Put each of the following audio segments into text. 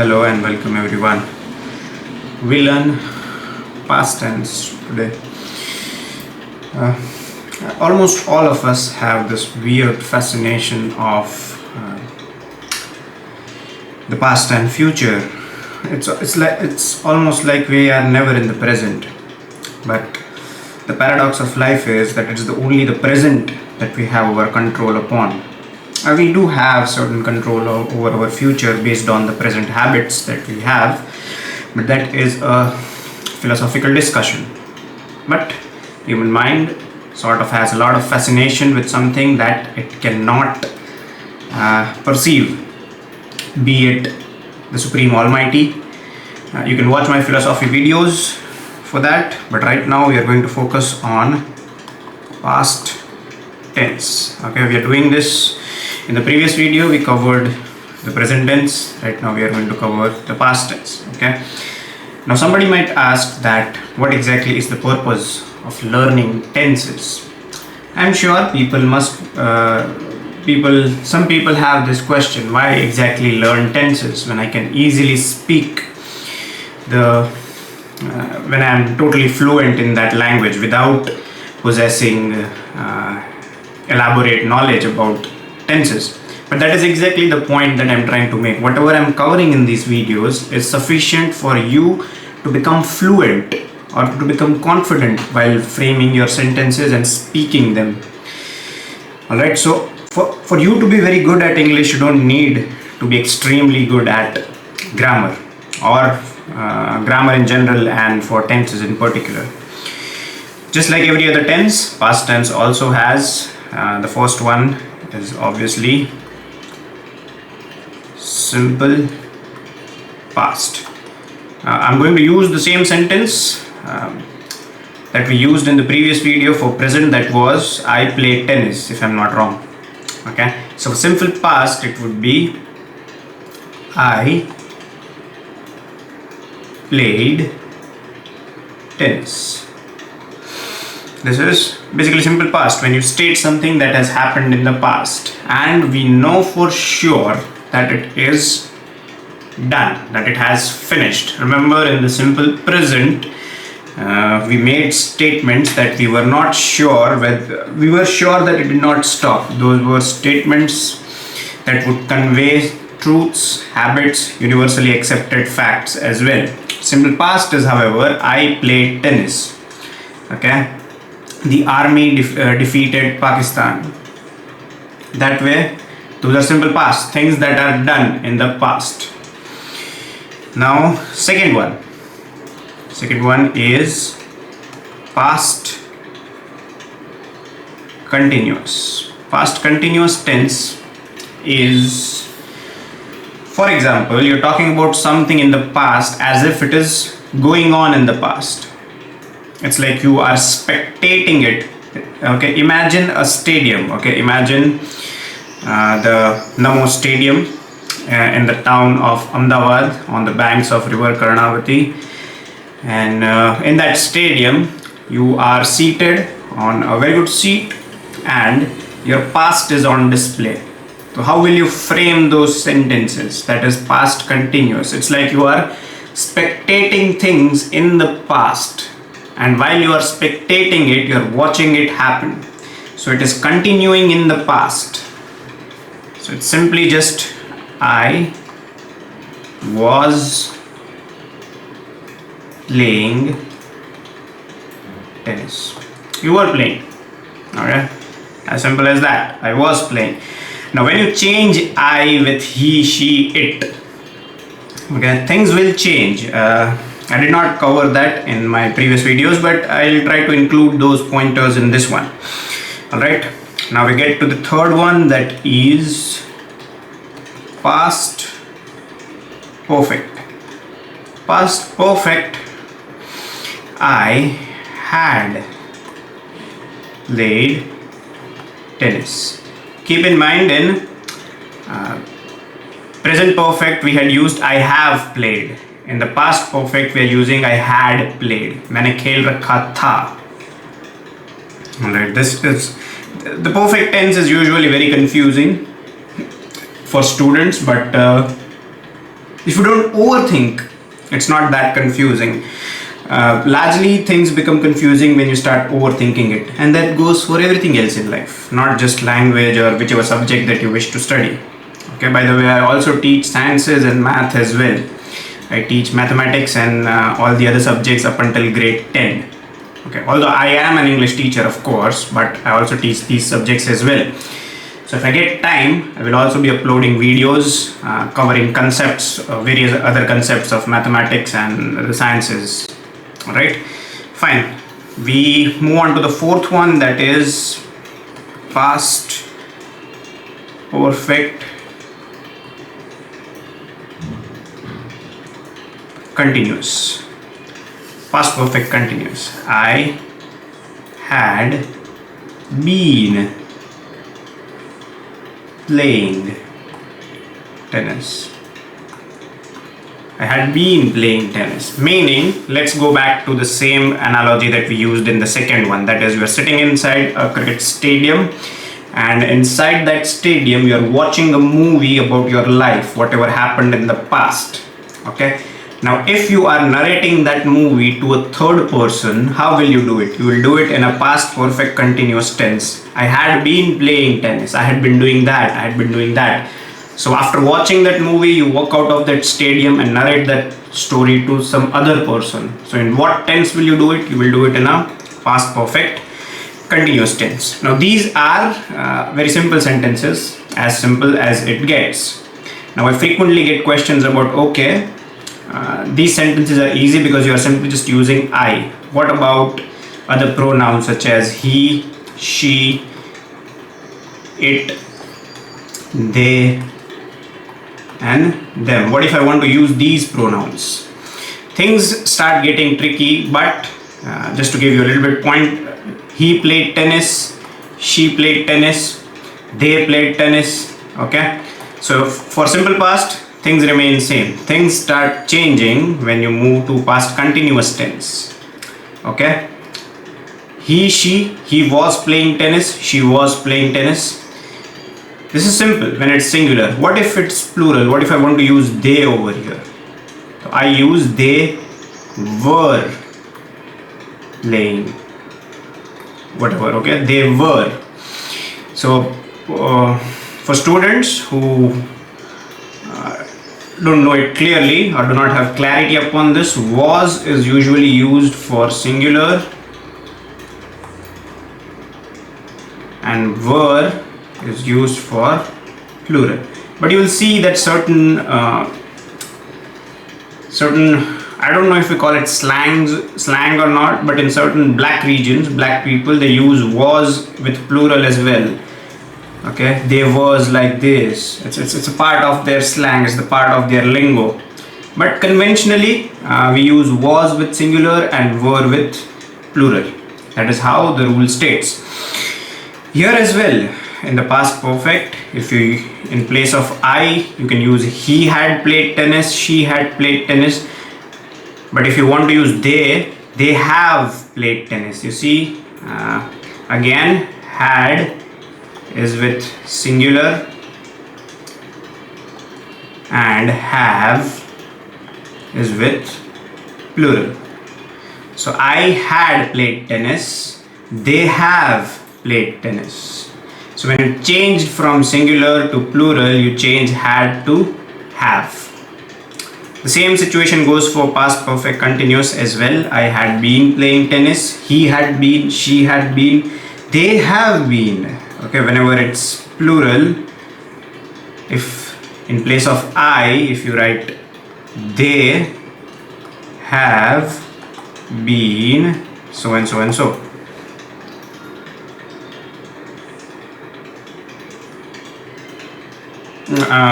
Hello and welcome everyone. We learn past tense today. Uh, Almost all of us have this weird fascination of the past and future. It's almost like we are never in the present. But the paradox of life is that it's only the present that we have our control upon. We do have certain control over our future based on the present habits that we have, but that is a philosophical discussion. But human mind sort of has a lot of fascination with something that it cannot perceive, be it the Supreme Almighty. You can watch my philosophy videos for that, but right now we are going to focus on past tense. Okay, we are doing this. In the previous video we covered the present tense. Right now we are going to cover the past tense. Okay, now somebody might ask that what exactly is the purpose of learning tenses. I'm sure some people have this question: why exactly learn tenses when I can easily speak when I'm totally fluent in that language without possessing elaborate knowledge about tenses. But that is exactly the point that I'm trying to make. Whatever I'm covering in these videos is sufficient for you to become fluent or to become confident while framing your sentences and speaking them. Alright, so for you to be very good at English, you don't need to be extremely good at grammar or grammar in general and for tenses in particular. Just like every other tense, past tense also has the first one is obviously simple past. I'm going to use the same sentence that we used in the previous video for present, that was I played tennis, if I'm not wrong. Okay, so for simple past it would be I played tennis. This is basically simple past, when you state something that has happened in the past and we know for sure that it is done, that it has finished. Remember, in the simple present we made statements that we were not sure whether we were sure that it did not stop. Those were statements that would convey truths, habits, universally accepted facts as well. Simple past is, however, I played tennis. Okay, the army defeated Pakistan. That way, those are simple past, things that are done in the past. Now, second one is past continuous. Past continuous tense is, for example, you're talking about something in the past as if it is going on in the past. It's like you are spectating it. Okay, imagine a stadium. Okay, imagine the Namo Stadium in the town of Ahmedabad on the banks of river Karnavati, and in that stadium you are seated on a very good seat and your past is on display. So how will you frame those sentences? That is past continuous. It's like you are spectating things in the past, and while you are spectating it, you are watching it happen. So it is continuing in the past. So it's simply just I was playing tennis. You were playing. Okay, as simple as that. I was playing. Now when you change I with he, she, it, okay, things will change. I did not cover that in my previous videos, but I'll try to include those pointers in this one. Alright, now we get to the third one, that is past perfect. Past perfect, I had played tennis. Keep in mind, in present perfect we had used I have played. In the past perfect we are using I had played. मैंने खेल रखा था. Alright, this is the perfect tense is usually very confusing for students, but If you don't overthink, it's not that confusing. Largely, things become confusing when you start overthinking it, and that goes for everything else in life, not just language or whichever subject that you wish to study. Okay, by the way, I also teach sciences and math as well. I teach mathematics and all the other subjects up until grade 10. Okay, although I am an English teacher, of course, but I also teach these subjects as well. So if I get time, I will also be uploading videos covering concepts, various other concepts of mathematics and the sciences. All right, fine. We move on to the fourth one, that is past perfect continuous. Past perfect continuous. I had been playing tennis. I had been playing tennis. Meaning, let's go back to the same analogy that we used in the second one. That is, you are sitting inside a cricket stadium, and inside that stadium, you are watching a movie about your life, whatever happened in the past. Okay. Now, if you are narrating that movie to a third person, how will you do it? You will do it in a past perfect continuous tense. I had been playing tennis. I had been doing that. I had been doing that. So after watching that movie, you walk out of that stadium and narrate that story to some other person. So in what tense will you do it? You will do it in a past perfect continuous tense. Now these are very simple sentences, as simple as it gets. Now I frequently get questions about, okay, these sentences are easy because you are simply just using I. What about other pronouns such as he, she, it, they, and them? What if I want to use these pronouns? Things start getting tricky, but just to give you a little bit point, he played tennis, she played tennis, they played tennis. Okay, so for simple past, things remain same. Things start changing when you move to past continuous tense. Okay, he was playing tennis, she was playing tennis. This is simple when it's singular. What if it's plural? What if I want to use they over here? So I use they were playing whatever. Okay, they were. So for students who don't know it clearly or do not have clarity upon this, was is usually used for singular and were is used for plural. But you will see that certain I don't know if we call it slang or not, but in certain black regions, black people, they use was with plural as well. Okay, they was like this. It's a part of their slang, it's the part of their lingo. But conventionally, we use was with singular and were with plural. That is how the rule states. Here as well, in the past perfect, if you, in place of I, you can use he had played tennis, she had played tennis. But if you want to use they have played tennis. You see, again, had is with singular and have is with plural. So I had played tennis, they have played tennis. So when you change from singular to plural, you change had to have. The same situation goes for past perfect continuous as well. I had been playing tennis, he had been, she had been, they have been. Okay, whenever it's plural, if in place of I, if you write they have been so and so and so.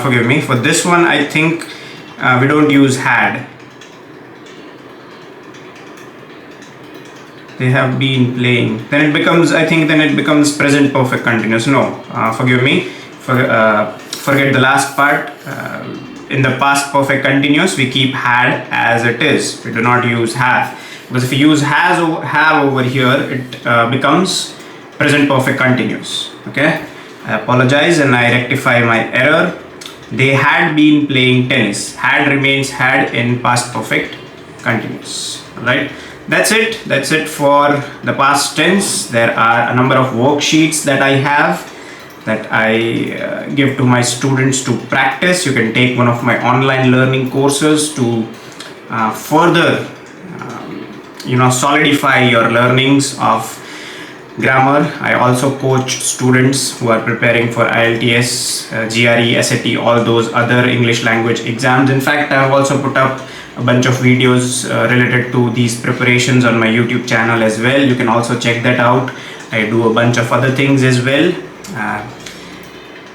Forgive me, for this one I think we don't use had. They have been playing. Then it becomes, I think then it becomes present perfect continuous. No, forgive me, forget the last part. In the past perfect continuous, we keep had as it is. We do not use have, because if you use have over here, it becomes present perfect continuous. Okay, I apologize and I rectify my error. they had been playing tennis. Had remains had in past perfect continuous. Right? That's it for the past tense. There are a number of worksheets that I have that I give to my students to practice. You can take one of my online learning courses to further solidify your learnings of grammar. I also coach students who are preparing for IELTS, GRE, SAT, all those other English language exams. In fact, I have also put up a bunch of videos related to these preparations on my YouTube channel as well. You can also check that out. I do a bunch of other things as well.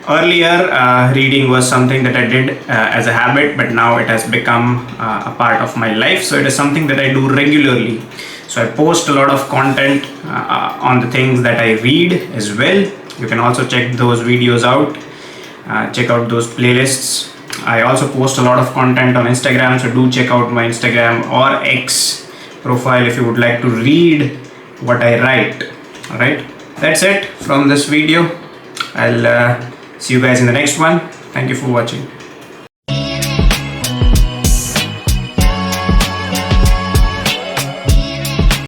Earlier, reading was something that I did as a habit, but now it has become a part of my life. So it is something that I do regularly. So I post a lot of content on the things that I read as well. You can also check those videos out. Check out those playlists. I also post a lot of content on Instagram, so do check out my Instagram or X profile if you would like to read what I write. Alright, that's it from this video. I'll see you guys in the next one. Thank you for watching.